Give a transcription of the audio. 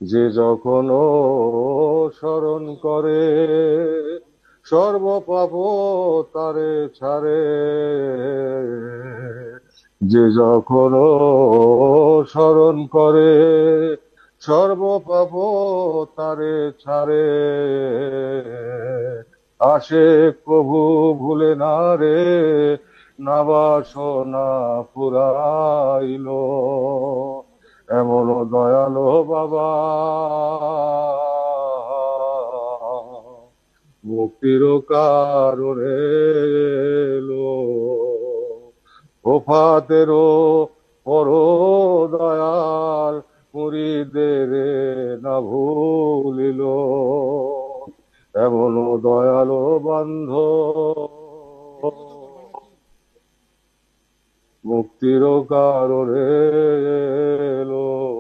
যে যখন স্মরণ করে সর্বপাপ তারে ছাড়ে। যে যখন স্মরণ করে সর্বপাপ তারে ছাড়ে। আসে প্রভু ভুলে না রে, না বাসনা পুরাইল। এমন দয়ালো বাবা মুক্তির কারণে এলো। ওফাতেরও পর দয়াল মুরিদের না ভুলিল। এমন দয়ালো বান্ধব মুক্তির কারণে এলো।